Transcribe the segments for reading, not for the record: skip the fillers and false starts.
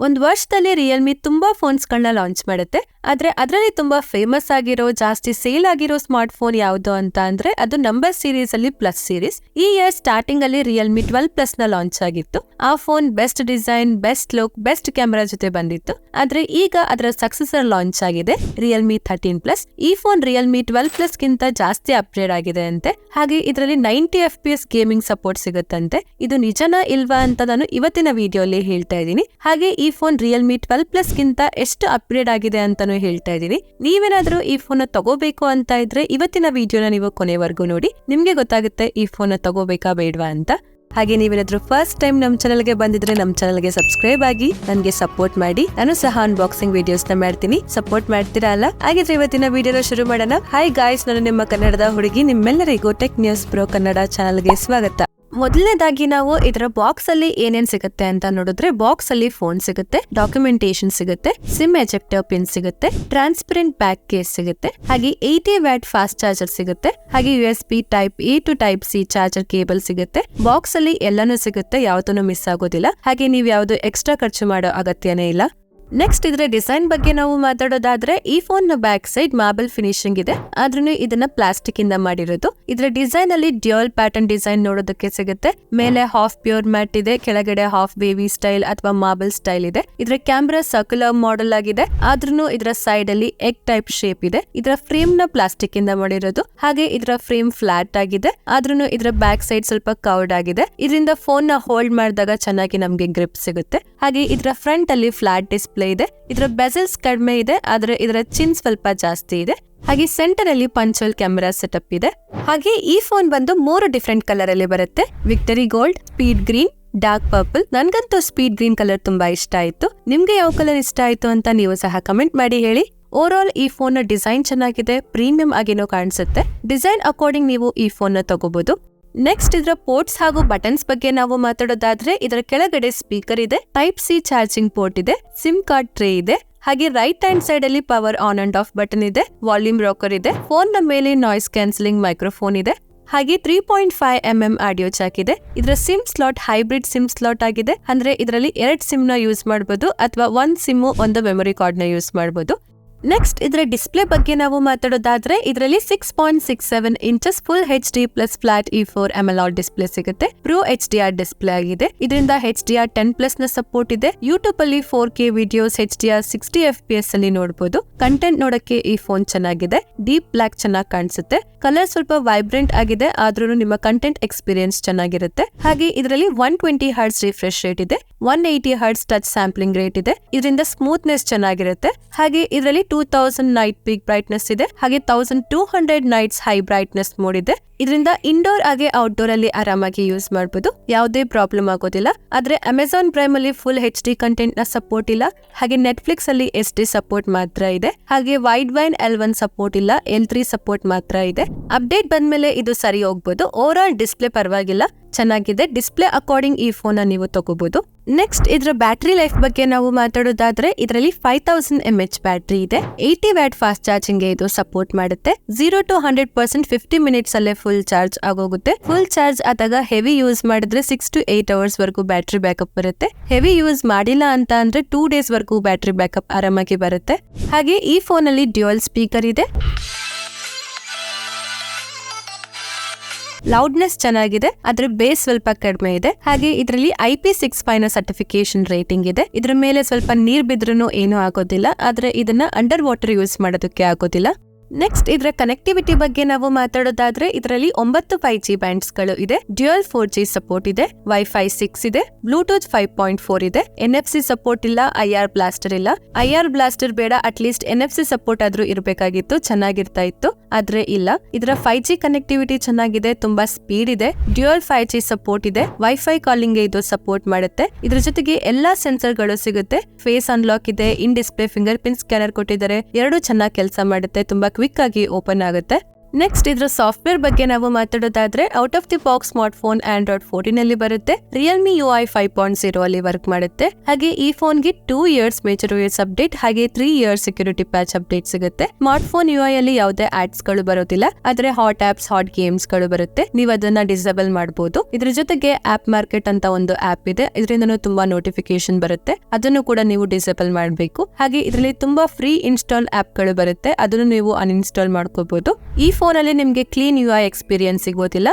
ಒಂದ್ ವರ್ಷದಲ್ಲಿ ರಿಯಲ್ಮಿ ತುಂಬಾ ಫೋನ್ಸ್ ಗಳನ್ನ ಲಾಂಚ್ ಮಾಡುತ್ತೆ. ಆದ್ರೆ ಅದರಲ್ಲಿ ತುಂಬಾ ಫೇಮಸ್ ಆಗಿರೋ ಜಾಸ್ತಿ ಸೇಲ್ ಆಗಿರೋ ಸ್ಮಾರ್ಟ್ ಫೋನ್ ಯಾವುದು ಅಂತ ಅಂದ್ರೆ ಅದು ನಂಬರ್ ಸೀರೀಸ್ ಅಲ್ಲಿ ಪ್ಲಸ್ ಸೀರೀಸ್. ಈ ಇಯರ್ ಸ್ಟಾರ್ಟಿಂಗ್ ಅಲ್ಲಿ ರಿಯಲ್ಮಿ 12+ ನ ಲಾಂಚ್ ಆಗಿತ್ತು. ಆ phone best design, best look, best camera ಜೊತೆ ಬಂದಿತ್ತು. ಆದ್ರೆ ಈಗ ಅದರ ಸಕ್ಸೆಸರ್ ಲಾಂಚ್ ಆಗಿದೆ ರಿಯಲ್ಮಿ 13+. ಈ ಫೋನ್ ರಿಯಲ್ಮಿ 12+ ಗಿಂತ ಜಾಸ್ತಿ ಅಪ್ಗ್ರೇಡ್ ಆಗಿದೆ ಅಂತೆ. ಹಾಗೆ ಇದರಲ್ಲಿ 90 FPS ಗೇಮಿಂಗ್ ಸಪೋರ್ಟ್ ಸಿಗುತ್ತಂತೆ. ಇದು ನಿಜನಾ ಇಲ್ವಾ ಅಂತ ನಾನು ಇವತ್ತಿನ ವಿಡಿಯೋಲಿ ಹೇಳ್ತಾ ಇದ್ದೀನಿ. ಹಾಗೆ ಈ ಫೋನ್ ರಿಯಲ್ಮಿ 12+ ಗಿಂತ ಎಷ್ಟು ಅಪ್ಗ್ರೇಡ್ ಆಗಿದೆ ಅಂತಾನು ಹೇಳ್ತಾ ಇದ್ದೀನಿ. ನೀವೇನಾದ್ರೂ ಈ ಫೋನ್ ತಗೋಬೇಕು ಅಂತ ಇದ್ರೆ ಇವತ್ತಿನ ವಿಡಿಯೋನ ನೀವು ಕೊನೆವರೆಗೂ ನೋಡಿ. ನಿಮ್ಗೆ ಗೊತ್ತಾಗುತ್ತೆ ಈ ಫೋನ್ ತಗೋಬೇಕಾ ಬೇಡವಾ ಅಂತ. ಹಾಗೆ ನೀವೇನಾದ್ರೂ ಫಸ್ಟ್ ಟೈಮ್ ನಮ್ ಚಾನಲ್ಗೆ ಬಂದಿದ್ರೆ ನಮ್ ಚಾನಲ್ಗೆ ಸಬ್ಸ್ಕ್ರೈಬ್ ಆಗಿ ನನ್ಗೆ ಸಪೋರ್ಟ್ ಮಾಡಿ. ನಾನು ಸಹ ಅನ್ಬಾಕ್ಸಿಂಗ್ ವಿಡಿಯೋಸ್ ನ ಮಾಡ್ತೀನಿ, ಸಪೋರ್ಟ್ ಮಾಡ್ತೀರಾ ಅಲ್ಲ? ಹಾಗಿದ್ರೆ ಇವತ್ತಿನ ವಿಡಿಯೋನ ಶುರು ಮಾಡೋಣ. ಹಾಯ್ ಗಾಯ್ಸ್, ನಾನು ನಿಮ್ಮ ಕನ್ನಡದ ಹುಡುಗಿ. ನಿಮ್ಮೆಲ್ಲರಿಗೂ ಟೆಕ್ ನ್ಯೂಸ್ ಪ್ರೋ ಕನ್ನಡ ಚಾನಲ್ಗೆ ಸ್ವಾಗತ. ಮೊದಲನೇದಾಗಿ ನಾವು ಇದರ ಬಾಕ್ಸ್ ಅಲ್ಲಿ ಏನೇನ್ ಸಿಗುತ್ತೆ ಅಂತ ನೋಡಿದ್ರೆ, ಬಾಕ್ಸ್ ಅಲ್ಲಿ ಫೋನ್ ಸಿಗುತ್ತೆ, ಡಾಕ್ಯುಮೆಂಟೇಶನ್ ಸಿಗುತ್ತೆ, ಸಿಮ್ ಎಜೆಕ್ಟರ್ ಪಿನ್ ಸಿಗುತ್ತೆ, ಟ್ರಾನ್ಸ್ಪರೆಂಟ್ ಬ್ಯಾಕ್ ಕೇಸ್ ಸಿಗುತ್ತೆ, ಹಾಗೆ 80 ವ್ಯಾಟ್ ಫಾಸ್ಟ್ ಚಾರ್ಜರ್ ಸಿಗುತ್ತೆ, ಹಾಗೆ USB type A to type C charger cable ಸಿಗುತ್ತೆ. ಬಾಕ್ಸ್ ಅಲ್ಲಿ ಎಲ್ಲಾನು ಸಿಗುತ್ತೆ, ಯಾವ್ದನ್ನು ಮಿಸ್ ಆಗೋದಿಲ್ಲ. ಹಾಗೆ ನೀವ್ ಯಾವ್ದು ಎಕ್ಸ್ಟ್ರಾ ಖರ್ಚು ಮಾಡೋ ಅಗತ್ಯನೇ ಇಲ್ಲ. ನೆಕ್ಸ್ಟ್ ಇದರ ಡಿಸೈನ್ ಬಗ್ಗೆ ನಾವು ಮಾತಾಡೋದಾದ್ರೆ, ಈ ಫೋನ್ ನ ಬ್ಯಾಕ್ ಸೈಡ್ ಮಾರ್ಬಲ್ ಫಿನಿಶಿಂಗ್ ಇದೆ, ಆದ್ರೂ ಇದನ್ನ ಪ್ಲಾಸ್ಟಿಕ್ ಇಂದ ಮಾಡಿರೋದು. ಇದರ ಡಿಸೈನ್ ಅಲ್ಲಿ ಡ್ಯೂಯಲ್ ಪ್ಯಾಟರ್ನ್ ಡಿಸೈನ್ ನೋಡೋದಕ್ಕೆ ಸಿಗುತ್ತೆ. ಮೇಲೆ ಹಾಫ್ ಪ್ಯೂರ್ ಮ್ಯಾಟ್ ಇದೆ, ಕೆಳಗಡೆ ಹಾಫ್ ವೇವಿ ಸ್ಟೈಲ್ ಅಥವಾ ಮಾರ್ಬಲ್ ಸ್ಟೈಲ್ ಇದೆ. ಇದರ ಕ್ಯಾಮ್ರಾ ಸರ್ಕ್ಯುಲರ್ ಮಾಡೆಲ್ ಆಗಿದೆ, ಆದ್ರೂ ಇದರ ಸೈಡ್ ಅಲ್ಲಿ ಎಗ್ ಟೈಪ್ ಶೇಪ್ ಇದೆ. ಇದರ ಫ್ರೇಮ್ ನ ಪ್ಲಾಸ್ಟಿಕ್ ಇಂದ ಮಾಡಿರೋದು. ಹಾಗೆ ಇದರ ಫ್ರೇಮ್ ಫ್ಲಾಟ್ ಆಗಿದೆ, ಆದ್ರೂ ಇದರ ಬ್ಯಾಕ್ ಸೈಡ್ ಸ್ವಲ್ಪ ಕರ್ವ್ಡ್ ಆಗಿದೆ. ಇದರಿಂದ ಫೋನ್ ನ ಹೋಲ್ಡ್ ಮಾಡಿದಾಗ ಚೆನ್ನಾಗಿ ನಮ್ಗೆ ಗ್ರಿಪ್ ಸಿಗುತ್ತೆ. ಹಾಗೆ ಇದರ ಫ್ರಂಟ್ ಅಲ್ಲಿ ಫ್ಲಾಟ್ ಡಿಸ್ಪ್ಲೇ ಇದೆ. ಇದರ ಬೆಸಲ್ಸ್ ಕಡಿಮೆ ಇದೆ, ಆದ್ರೆ ಇದರ ಚಿನ್ ಸ್ವಲ್ಪ ಜಾಸ್ತಿ ಇದೆ. ಹಾಗೆ ಸೆಂಟರ್ ಅಲ್ಲಿ ಪಂಚೋಲ್ ಕ್ಯಾಮೆರಾ ಸೆಟಪ್ ಇದೆ. ಹಾಗೆ ಈ ಫೋನ್ ಬಂದು 3 ಡಿಫ್ರೆಂಟ್ ಕಲರ್ ಅಲ್ಲಿ ಬರುತ್ತೆ. Victory gold, speed green, dark purple. ನನ್ಗಂತೂ ಸ್ಪೀಡ್ ಗ್ರೀನ್ ಕಲರ್ ತುಂಬಾ ಇಷ್ಟ ಆಯ್ತು. ನಿಮ್ಗೆ ಯಾವ ಕಲರ್ ಇಷ್ಟ ಆಯ್ತು ಅಂತ ನೀವು ಸಹ ಕಮೆಂಟ್ ಮಾಡಿ ಹೇಳಿ. ಓವರ್ ಆಲ್ ಈ ಫೋನ್ ನ ಡಿಸೈನ್ ಚೆನ್ನಾಗಿದೆ, ಪ್ರೀಮಿಯಂ ಆಗಿನೂ ಕಾಣಿಸುತ್ತೆ. ಡಿಸೈನ್ ಅಕಾರ್ಡಿಂಗ್ ನೀವು ಈ ಫೋನ್ ನ ತಗೋಬಹುದು. ನೆಕ್ಸ್ಟ್ ಇದರ ಪೋರ್ಟ್ಸ್ ಹಾಗೂ ಬಟನ್ಸ್ ಬಗ್ಗೆ ನಾವು ಮಾತಾಡೋದಾದ್ರೆ, ಇದರ ಕೆಳಗಡೆ ಸ್ಪೀಕರ್ ಇದೆ, ಟೈಪ್ C ಚಾರ್ಜಿಂಗ್ ಪೋರ್ಟ್ ಇದೆ, ಸಿಮ್ ಕಾರ್ಡ್ ಟ್ರೇ ಇದೆ, ಹಾಗೆ ರೈಟ್ ಹ್ಯಾಂಡ್ ಸೈಡ್ ಅಲ್ಲಿ power on and of button ಇದೆ, ವಾಲ್ಯೂಮ್ ರಾಕರ್ ಇದೆ, ಫೋನ್ ನ ಮೇಲೆ ನಾಯ್ಸ್ ಕ್ಯಾನ್ಸಲಿಂಗ್ ಮೈಕ್ರೋಫೋನ್ ಇದೆ, ಹಾಗೆ 3.5mm ಆಡಿಯೋ ಜಾಕ್ ಇದೆ. ಇದರ sim slot hybrid sim slot ಆಗಿದೆ, ಅಂದ್ರೆ ಇದರಲ್ಲಿ 2 ಸಿಮ್ ನ ಯೂಸ್ ಮಾಡಬಹುದು ಅಥವಾ 1 ಸಿಮ್ ಒಂದು ಮೆಮೊರಿ ಕಾರ್ಡ್ ನ ಯೂಸ್ ಮಾಡಬಹುದು. ನೆಕ್ಸ್ಟ್ ಇದರ ಡಿಸ್ಪ್ಲೇ ಬಗ್ಗೆ ನಾವು ಮಾತಾಡೋದಾದ್ರೆ, ಇದರಲ್ಲಿ 6.67 inches full HD plus flat E4 AMOLED display ಸಿಗುತ್ತೆ. Pro HDR ಡಿಸ್ಪ್ಲೇ ಆಗಿದೆ. ಇದರಿಂದ HDR10+ ನ ಸಪೋರ್ಟ್ ಇದೆ. ಯೂಟ್ಯೂಬ್ ಅಲ್ಲಿ 4K ವಿಡಿಯೋಸ್ HDR 60 FPS ಅಲ್ಲಿ ನೋಡಬಹುದು. ಕಂಟೆಂಟ್ ನೋಡಕ್ಕೆ ಈ ಫೋನ್ ಚೆನ್ನಾಗಿದೆ. ಡೀಪ್ ಬ್ಲಾಕ್ ಚೆನ್ನಾಗಿ ಕಾಣಿಸುತ್ತೆ. ಕಲರ್ ಸ್ವಲ್ಪ ವೈಬ್ರೆಂಟ್ ಆಗಿದೆ, ಆದ್ರೂ ನಿಮ್ಮ ಕಂಟೆಂಟ್ ಎಕ್ಸ್ಪೀರಿಯನ್ಸ್ ಚೆನ್ನಾಗಿರುತ್ತೆ. ಹಾಗೆ ಇದರಲ್ಲಿ 120 Hz ರಿಫ್ರೆಶ್ ರೇಟ್ ಇದೆ, 180 Hz ಟಚ್ ಸ್ಯಾಂಪ್ಲಿಂಗ್ ರೇಟ್ ಇದೆ. ಇದರಿಂದ ಸ್ಮೂತ್ನೆಸ್ ಚೆನ್ನಾಗಿರುತ್ತೆ. ಹಾಗೆ ಇದರಲ್ಲಿ 2000 ನೈಟ್ ಪೀಕ್ ಬ್ರೈಟ್ನೆಸ್ ಇದೆ, ಹಾಗೆ 1200 ನೈಟ್ಸ್ ಹೈ ಬ್ರೈಟ್ನೆಸ್ ಮೋಡ್ ಇದೆ. ಇದರಿಂದ ಇಂಡೋರ್ ಹಾಗೆ ಔಟ್ಡೋರ್ ಅಲ್ಲಿ ಆರಾಮಾಗಿ ಯೂಸ್ ಮಾಡಬಹುದು, ಯಾವುದೇ ಪ್ರಾಬ್ಲಮ್ ಆಗೋದಿಲ್ಲ. ಆದ್ರೆ ಅಮೆಜಾನ್ ಪ್ರೈಮ್ ಅಲ್ಲಿ ಫುಲ್ HD ಕಂಟೆಂಟ್ ನ ಸಪೋರ್ಟ್ ಇಲ್ಲ. ಹಾಗೆ ನೆಟ್ಫ್ಲಿಕ್ಸ್ ಅಲ್ಲಿ SD ಸಪೋರ್ಟ್ ಮಾತ್ರ ಇದೆ. ಹಾಗೆ ವೈಡ್ ವೈನ್ L1 ಸಪೋರ್ಟ್ ಇಲ್ಲ, L3 ಸಪೋರ್ಟ್ ಮಾತ್ರ ಇದೆ. ಅಪ್ಡೇಟ್ ಬಂದ್ಮೇಲೆ ಇದು ಸರಿ ಹೋಗ್ಬೋದು. ಓವರ್ ಆಲ್ ಡಿಸ್ಪ್ಲೇ ಪರವಾಗಿಲ್ಲ, ಚೆನ್ನಾಗಿದೆ. ಡಿಸ್ಪ್ಲೇ ಅಕಾರ್ಡಿಂಗ್ ಈ ಫೋನ್ ನೀವು ತಗೋಬಹುದು. ನೆಕ್ಸ್ಟ್ ಇದರ ಬ್ಯಾಟರಿ ಲೈಫ್ ಬಗ್ಗೆ ನಾವು ಮಾತಾಡೋದಾದ್ರೆ, ಇದರಲ್ಲಿ 5000 mAh ಬ್ಯಾಟರಿ ಇದೆ. 80 ವ್ಯಾಟ್ ಫಾಸ್ಟ್ ಚಾರ್ಜಿಂಗ್ ಇದು ಸಪೋರ್ಟ್ ಮಾಡುತ್ತೆ. 0 to 100% 50 ಮಿನಿಟ್ಸ್ ಅಲ್ಲೇ ಫುಲ್ ಚಾರ್ಜ್ ಆಗೋಗುತ್ತೆ. ಫುಲ್ ಚಾರ್ಜ್ ಆದಾಗ ಹೆವಿ ಯೂಸ್ ಮಾಡಿದ್ರೆ 6 to 8 ಅವರ್ಸ್ ವರೆಗೂ ಬ್ಯಾಟರಿ ಬ್ಯಾಕಪ್ ಬರುತ್ತೆ. ಹೆವಿ ಯೂಸ್ ಮಾಡಿಲ್ಲ ಅಂತ ಅಂದ್ರೆ 2 ಡೇಸ್ ವರೆಗೂ ಬ್ಯಾಟರಿ ಬ್ಯಾಕಪ್ ಆರಾಮಾಗಿ ಬರುತ್ತೆ. ಹಾಗೆ ಈ ಫೋನ್ ಅಲ್ಲಿ ಡ್ಯೂಯಲ್ ಸ್ಪೀಕರ್ ಇದೆ. ಲೌಡ್ನೆಸ್ ಚೆನ್ನಾಗಿದೆ, ಆದ್ರೆ ಬೇಸ್ ಸ್ವಲ್ಪ ಕಡಿಮೆ ಇದೆ. ಹಾಗೆ ಇದರಲ್ಲಿ IP65 ನ ಸರ್ಟಿಫಿಕೇಶನ್ ರೇಟಿಂಗ್ ಇದೆ. ಇದ್ರ ಮೇಲೆ ಸ್ವಲ್ಪ ನೀರ್ ಬಿದ್ರೂ ಏನೂ ಆಗೋದಿಲ್ಲ, ಆದ್ರೆ ಇದನ್ನ ಅಂಡರ್ ವಾಟರ್ ಯೂಸ್ ಮಾಡೋದಕ್ಕೆ ಆಗೋದಿಲ್ಲ. ನೆಕ್ಸ್ಟ್ ಇದರ ಕನೆಕ್ಟಿವಿಟಿ ಬಗ್ಗೆ ನಾವು ಮಾತಾಡೋದಾದ್ರೆ, ಇದರಲ್ಲಿ 9 5G ಬ್ಯಾಂಡ್ಸ್ ಗಳು ಇದೆ, ಡ್ಯೂಯಲ್ 4G ಸಪೋರ್ಟ್ ಇದೆ, Wi-Fi 6 ಇದೆ, ಬ್ಲೂಟೂತ್ 5.4 ಇದೆ, NFC ಸಪೋರ್ಟ್ ಇಲ್ಲ, IR ಬ್ಲಾಸ್ಟರ್ ಇಲ್ಲ. IR ಬ್ಲಾಸ್ಟರ್ ಬೇಡ, ಅಟ್ಲೀಸ್ಟ್ NFC ಸಪೋರ್ಟ್ ಆದ್ರೂ ಇರಬೇಕಾಗಿತ್ತು, ಚೆನ್ನಾಗಿರ್ತಾ ಇತ್ತು, ಆದ್ರೆ ಇಲ್ಲ. ಇದರ 5G ಕನೆಕ್ಟಿವಿಟಿ ಚೆನ್ನಾಗಿದೆ, ತುಂಬಾ ಸ್ಪೀಡ್ ಇದೆ, ಡ್ಯೂಯಲ್ 5G ಸಪೋರ್ಟ್ ಇದೆ, Wi-Fi ಕಾಲಿಂಗ್ ಇದು ಸಪೋರ್ಟ್ ಮಾಡುತ್ತೆ. ಇದ್ರ ಜೊತೆಗೆ ಎಲ್ಲಾ ಸೆನ್ಸರ್ ಗಳು ಸಿಗುತ್ತೆ. ಫೇಸ್ ಅನ್ಲಾಕ್ ಇದೆ, ಇನ್ ಡಿಸ್ಪ್ಲೇ ಫಿಂಗರ್ ಪ್ರಿಂಟ್ ಸ್ಕ್ಯಾನರ್ ಕೊಟ್ಟಿದ್ದಾರೆ. ಎರಡು ಚೆನ್ನಾಗಿ ಕೆಲಸ ಮಾಡುತ್ತೆ, ತುಂಬಾ ಕ್ವಿಕ್ ಆಗಿ ಓಪನ್ ಆಗುತ್ತೆ. ನೆಕ್ಸ್ಟ್ ಇದ್ರ ಸಾಫ್ಟ್ವೇರ್ ಬಗ್ಗೆ ನಾವು ಮಾತಾಡೋದಾದ್ರೆ out of the box smartphone Android 14 ಅಲ್ಲಿ ಬರುತ್ತೆ. Realme UI 5.0 ಅಲ್ಲಿ ವರ್ಕ್ ಮಾಡುತ್ತೆ. ಹಾಗೆ ಈ ಫೋನ್ಗೆ 2 years ಮೇಜರ್ OS ಅಪ್ಡೇಟ್ ಹಾಗೆ 3 years ಸೆಕ್ಯೂರಿಟಿ ಪ್ಯಾಚ್ ಅಪ್ಡೇಟ್ ಸಿಗುತ್ತೆ. ಸ್ಮಾರ್ಟ್ ಫೋನ್ UI ಅಲ್ಲಿ ಯಾವುದೇ ಆಡ್ಸ್ ಗಳು ಬರೋದಿಲ್ಲ, ಆದ್ರೆ ಹಾಟ್ ಆಪ್ಸ್, ಹಾಟ್ ಗೇಮ್ಸ್ ಗಳು ಬರುತ್ತೆ. ನೀವು ಅದನ್ನ ಡಿಸೇಬಲ್ ಮಾಡಬಹುದು. ಇದ್ರ ಜೊತೆಗೆ ಆಪ್ ಮಾರ್ಕೆಟ್ ಅಂತ ಒಂದು ಆಪ್ ಇದೆ, ಇದರಿಂದ ತುಂಬಾ ನೋಟಿಫಿಕೇಶನ್ ಬರುತ್ತೆ, ಅದನ್ನು ಕೂಡ ನೀವು ಡಿಸೇಬಲ್ ಮಾಡಬೇಕು. ಹಾಗೆ ಇದರಲ್ಲಿ ತುಂಬಾ ಫ್ರೀ ಇನ್ಸ್ಟಾಲ್ ಆಪ್ ಗಳು ಬರುತ್ತೆ, ಅದನ್ನು ನೀವು ಅನ್ಇನ್ಸ್ಟಾಲ್ ಮಾಡ್ಕೋಬಹುದು. ಈ ಫೋನ್ ಅಲ್ಲಿ ನಿಮ್ಗೆ ಕ್ಲೀನ್ UI ಎಕ್ಸ್ಪೀರಿಯನ್ಸ್ ಸಿಗೋದಿಲ್ಲ,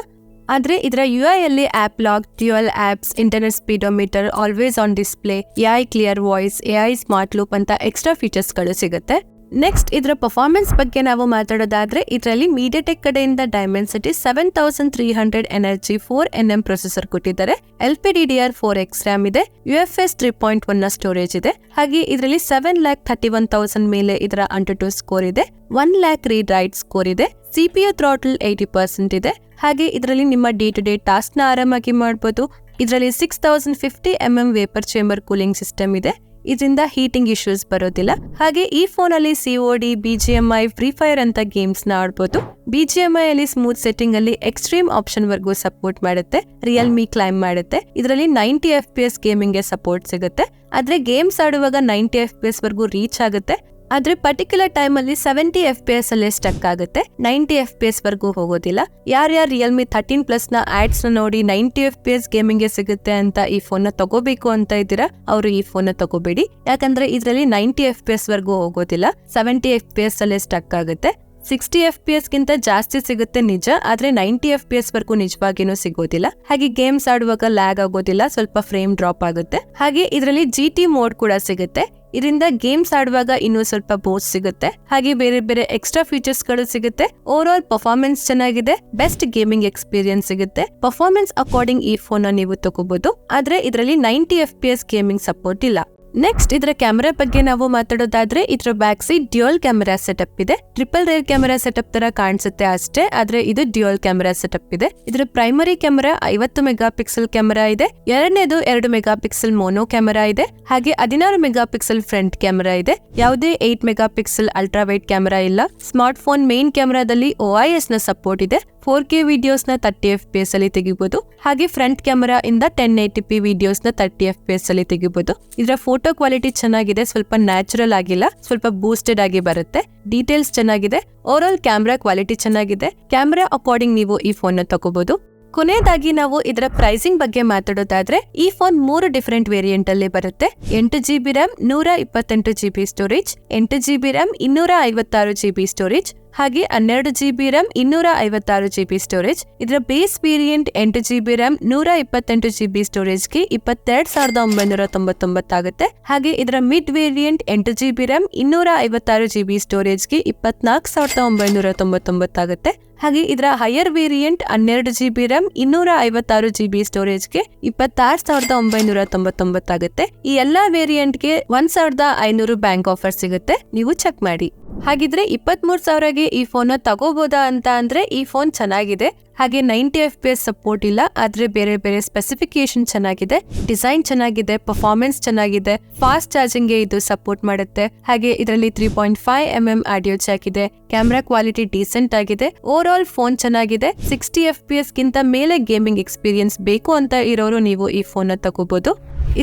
ಆದ್ರೆ ಇದರ UI ಅಲ್ಲಿ app lock, dual apps, internet speedometer, always on display, AI clear voice, AI smart loop ಅಂತ ಎಕ್ಸ್ಟ್ರಾ ಫೀಚರ್ಸ್ ಗಳು ಸಿಗುತ್ತೆ. ನೆಕ್ಸ್ಟ್ ಇದರ ಪರ್ಫಾರ್ಮೆನ್ಸ್ ಬಗ್ಗೆ ನಾವು ಮಾತಾಡೋದಾದ್ರೆ ಇದರಲ್ಲಿ MediaTek ಕಡೆಯಿಂದ Dimensity 7300 ಎನರ್ಜಿ 4nm ಪ್ರೊಸೆಸರ್ ಕೊಟ್ಟಿದ್ದಾರೆ. LPDDR4X RAM ಇದೆ, UFS 3.1 ನ ಸ್ಟೋರೇಜ್ ಇದೆ. ಹಾಗೆ ಇದರಲ್ಲಿ 7,31,000 ಮೇಲೆ ಇದರ AnTuTu ಸ್ಕೋರ್ ಇದೆ, 1 lakh ರೀಡ್ ರೈಟ್ ಸ್ಕೋರ್ ಇದೆ, CPU ಥ್ರಾಟಲ್ 80% ಇದೆ. ಹಾಗೆ ಇದರಲ್ಲಿ ನಿಮ್ಮ ಡೇ ಟು ಡೇ ಟಾಸ್ಕ್ ನ ಆರಾಮಾಗಿ ಮಾಡಬಹುದು. ಇದರಲ್ಲಿ 6050 mm vapour chamber cooling system ಇದೆ, ಇದರಿಂದ ಹೀಟಿಂಗ್ ಇಶ್ಯೂಸ್ ಬರೋದಿಲ್ಲ. ಹಾಗೆ ಈ ಫೋನ್ ಅಲ್ಲಿ COD, BGMI, ಫ್ರೀ ಫೈರ್ ಅಂತ ಗೇಮ್ಸ್ ನ ಆಡಬಹುದು. BGMI ಅಲ್ಲಿ ಸ್ಮೂತ್ ಸೆಟ್ಟಿಂಗ್ ಅಲ್ಲಿ ಎಕ್ಸ್ಟ್ರೀಮ್ ಆಪ್ಷನ್ ವರ್ಗೂ ಸಪೋರ್ಟ್ ಮಾಡುತ್ತೆ. Realme ಕ್ಲೈಮ್ ಮಾಡುತ್ತೆ. ಇದರಲ್ಲಿ 90 FPS ಗೇಮಿಂಗ್ ಗೆ ಸಪೋರ್ಟ್ ಸಿಗುತ್ತೆ, ಆದ್ರೆ ಗೇಮ್ಸ್ ಆಡುವಾಗ 90 FPS ವರ್ಗೂ ರೀಚ್ ಆಗುತ್ತೆ. ಆದ್ರೆ ಪರ್ಟಿಕ್ಯುಲರ್ ಟೈಮ್ ಅಲ್ಲಿ 70 FPS ಅಲ್ಲೇ ಸ್ಟಕ್ ಆಗುತ್ತೆ, 90 FPS ವರ್ಗೂ ಹೋಗೋದಿಲ್ಲ. ಯಾರ್ಯಾರು Realme 13+ ನ ಆಡ್ಸ್ ನ ನೋಡಿ 90 FPS ಗೇಮಿಂಗ್ ಗೆ ಸಿಗುತ್ತೆ ಅಂತ ಈ ಫೋನ್ ನ ತಗೋಬೇಕು ಅಂತ ಇದ್ದೀರಾ, ಅವರು ಈ ಫೋನ್ ನ ತಗೋಬೇಡಿ. ಯಾಕಂದ್ರೆ ಇದರಲ್ಲಿ 90 FPS ವರ್ಗೂ ಹೋಗೋದಿಲ್ಲ, 70 FPS ಅಲ್ಲೇ ಸ್ಟಕ್ ಆಗುತ್ತೆ. 60 FPS ಗಿಂತ ಜಾಸ್ತಿ ಸಿಗುತ್ತೆ ನಿಜ, ಆದ್ರೆ 90 FPS ವರ್ಗೂ ನಿಜವಾಗಿನೂ ಸಿಗೋದಿಲ್ಲ. ಹಾಗೆ ಗೇಮ್ಸ್ ಆಡುವಾಗ ಲ್ಯಾಗ್ ಆಗೋದಿಲ್ಲ, ಸ್ವಲ್ಪ ಫ್ರೇಮ್ ಡ್ರಾಪ್ ಆಗುತ್ತೆ. ಹಾಗೆ ಇದರಲ್ಲಿ GT ಮೋಡ್ ಕೂಡ ಸಿಗುತ್ತೆ, ಇದರಿಂದ ಗೇಮ್ಸ್ ಆಡುವಾಗ ಇನ್ನೂ ಸ್ವಲ್ಪ ಬೂಸ್ಟ್ ಸಿಗುತ್ತೆ. ಹಾಗೆ ಬೇರೆ ಬೇರೆ ಎಕ್ಸ್ಟ್ರಾ ಫೀಚರ್ಸ್ ಗಳು ಸಿಗುತ್ತೆ. ಓವರ್ ಆಲ್ ಪರ್ಫಾರ್ಮೆನ್ಸ್ ಚೆನ್ನಾಗಿದೆ, ಬೆಸ್ಟ್ ಗೇಮಿಂಗ್ ಎಕ್ಸ್ಪೀರಿಯನ್ಸ್ ಸಿಗುತ್ತೆ. ಪರ್ಫಾರ್ಮೆನ್ಸ್ ಅಕಾರ್ಡಿಂಗ್ ಈ ಫೋನ್ ನೀವು ತಗೋಬಹುದು, ಆದ್ರೆ ಇದರಲ್ಲಿ 90 FPS ಗೇಮಿಂಗ್ ಸಪೋರ್ಟ್ ಇಲ್ಲ. ನೆಕ್ಸ್ಟ್ ಇದರ ಕ್ಯಾಮೆರಾ ಬಗ್ಗೆ ನಾವು ಮಾತಾಡೋದಾದ್ರೆ ಇದರ back side dual camera setup ಇದೆ. ಟ್ರಿಪಲ್ ರೇರ್ ಕ್ಯಾಮೆರಾ ಸೆಟಪ್ ತರ ಕಾಣಿಸುತ್ತೆ ಅಷ್ಟೇ, ಆದ್ರೆ ಇದು ಡ್ಯುಯಲ್ ಕ್ಯಾಮೆರಾ ಸೆಟಪ್ ಇದೆ. ಇದರ primary camera 50 mega pixel camera ಇದೆ, ಎರಡನೇದು 2 ಮೆಗಾ ಪಿಕ್ಸೆಲ್ ಮೋನೋ ಕ್ಯಾಮೆರಾ ಇದೆ. ಹಾಗೆ 16 ಮೆಗಾ ಪಿಕ್ಸೆಲ್ ಫ್ರಂಟ್ ಕ್ಯಾಮೆರಾ ಇದೆ, ಯಾವುದೇ 8 mega pixel ultra wide camera ಇಲ್ಲ. ಸ್ಮಾರ್ಟ್ ಫೋನ್ ಮೇನ್ ಕ್ಯಾಮೆರಾದಲ್ಲಿ OIS ನ ಸಪೋರ್ಟ್ ಇದೆ, 4K ವಿಡಿಯೋಸ್ ನ 30 FPS ಅಲ್ಲಿ ತೆಗಿಬಹುದು. ಹಾಗೆ ಫ್ರಂಟ್ ಕ್ಯಾಮೆರಾ ಇಂದ 1080p ವಿಡಿಯೋಸ್ ನ 30 FPS ಅಲ್ಲಿ ತೆಗಿಬಹುದು. ಇದರ ಫೋಟೋ ಕ್ವಾಲಿಟಿ ಚೆನ್ನಾಗಿದೆ, ಸ್ವಲ್ಪ ನ್ಯಾಚುರಲ್ ಆಗಿಲ್ಲ, ಸ್ವಲ್ಪ ಬೂಸ್ಟೆಡ್ ಆಗಿ ಬರುತ್ತೆ. ಡೀಟೇಲ್ಸ್ ಚೆನ್ನಾಗಿದೆ, ಓವರ್ ಆಲ್ ಕ್ಯಾಮೆರಾ ಕ್ವಾಲಿಟಿ ಚೆನ್ನಾಗಿದೆ. ಕ್ಯಾಮೆರಾ ಅಕಾರ್ಡಿಂಗ್ ನೀವು ಈ ಫೋನ್ ನ ತಗೋಬಹುದು. ಕೊನೆಯದಾಗಿ ನಾವು ಇದರ ಪ್ರೈಸಿಂಗ್ ಬಗ್ಗೆ ಮಾತಾಡೋದಾದ್ರೆ ಈ ಫೋನ್ 3 ಡಿಫರೆಂಟ್ ವೇರಿಯಂಟ್ ಅಲ್ಲಿ ಬರುತ್ತೆ. 8GB RAM 128GB storage, 8GB RAM 256GB storage, ಹಾಗೆ 12GB RAM 256GB ಸ್ಟೋರೇಜ್. ಇದರ base variant 8GB RAM 128GB ಸ್ಟೋರೇಜ್ಗೆ 22,999 ಆಗುತ್ತೆ. ಹಾಗೆ ಇದರ mid variant 8GB RAM 256GB ಸ್ಟೋರೇಜ್ಗೆ 24,999 ಆಗುತ್ತೆ. ಹಾಗೆ ಇದರ higher variant 12GB RAM 256GB ಸ್ಟೋರೇಜ್ಗೆ 26,999 ಆಗುತ್ತೆ. ಈ ಎಲ್ಲಾ ವೇರಿಯಂಟ್ಗೆ 1,500 ಬ್ಯಾಂಕ್ ಆಫರ್ ಸಿಗುತ್ತೆ, ನೀವು ಚೆಕ್ ಮಾಡಿ. ಹಾಗಿದ್ರೆ 23,000ಗೆ ಈ ಫೋನ್ ತಗೋಬಹುದಾ ಅಂತ ಅಂದ್ರೆ ಈ ಫೋನ್ ಚೆನ್ನಾಗಿದೆ. ಹಾಗೆ 90 FPS ಸಪೋರ್ಟ್ ಇಲ್ಲ, ಆದ್ರೆ ಬೇರೆ ಬೇರೆ ಸ್ಪೆಸಿಫಿಕೇಶನ್ ಚೆನ್ನಾಗಿದೆ, ಡಿಸೈನ್ ಚೆನ್ನಾಗಿದೆ, ಪರ್ಫಾರ್ಮೆನ್ಸ್ ಚೆನ್ನಾಗಿದೆ, ಫಾಸ್ಟ್ ಚಾರ್ಜಿಂಗ್ ಗೆ ಇದು ಸಪೋರ್ಟ್ ಮಾಡುತ್ತೆ. ಹಾಗೆ ಇದರಲ್ಲಿ 3.5mm ಆಡಿಯೋ ಜಾಕ್ ಇದೆ, ಕ್ಯಾಮೆರಾ ಕ್ವಾಲಿಟಿ ಡೀಸೆಂಟ್ ಆಗಿದೆ. ಓವರ್ ಆಲ್ ಫೋನ್ ಚೆನ್ನಾಗಿದೆ. 60 FPS ಗಿಂತ ಮೇಲೆ ಗೇಮಿಂಗ್ ಎಕ್ಸ್ಪೀರಿಯನ್ಸ್ ಬೇಕು ಅಂತ ಇರೋರು ನೀವು ಈ ಫೋನ್ ತಗೋಬಹುದು.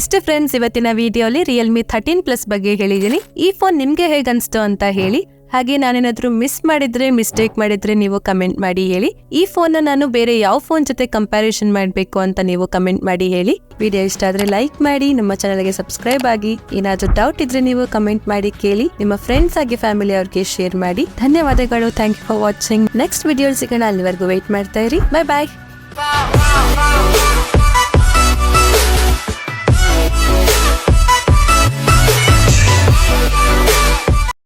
ಇಷ್ಟೇ ಫ್ರೆಂಡ್ಸ್, ಇವತ್ತಿನ ವಿಡಿಯೋಲಿ Realme 13+ ಬಗ್ಗೆ ಹೇಳಿದೀನಿ. ಈ ಫೋನ್ ನಿಮ್ಗೆ ಹೇಗನ್ಸ್ತು ಅಂತ ಹೇಳಿ. ಹಾಗೆ ನಾನೇನಾದ್ರೂ ಮಿಸ್ಟೇಕ್ ಮಾಡಿದ್ರೆ ನೀವು ಕಮೆಂಟ್ ಮಾಡಿ ಹೇಳಿ. ಈ ಫೋನ್ ನಾನು ಬೇರೆ ಯಾವ ಫೋನ್ ಜೊತೆ ಕಂಪ್ಯಾರಿಸನ್ ಮಾಡಬೇಕು ಅಂತ ನೀವು ಕಮೆಂಟ್ ಮಾಡಿ ಹೇಳಿ. ವಿಡಿಯೋ ಇಷ್ಟ ಆದ್ರೆ ಲೈಕ್ ಮಾಡಿ, ನಮ್ಮ ಚಾನಲ್ಗೆ ಸಬ್ಸ್ಕ್ರೈಬ್ ಆಗಿ. ಏನಾದ್ರೂ ಡೌಟ್ ಇದ್ರೆ ನೀವು ಕಮೆಂಟ್ ಮಾಡಿ ಕೇಳಿ. ನಿಮ್ಮ ಫ್ರೆಂಡ್ಸ್ ಆಗಿ ಫ್ಯಾಮಿಲಿ ಅವ್ರಿಗೆ ಶೇರ್ ಮಾಡಿ. ಧನ್ಯವಾದಗಳು. Thank you for watching. Next video ಸಿಗೋಣ, ಅಲ್ಲಿವರೆಗೂ ವೇಟ್ ಮಾಡ್ತಾ ಇರಿ. ಬೈ ಬಾಯ್.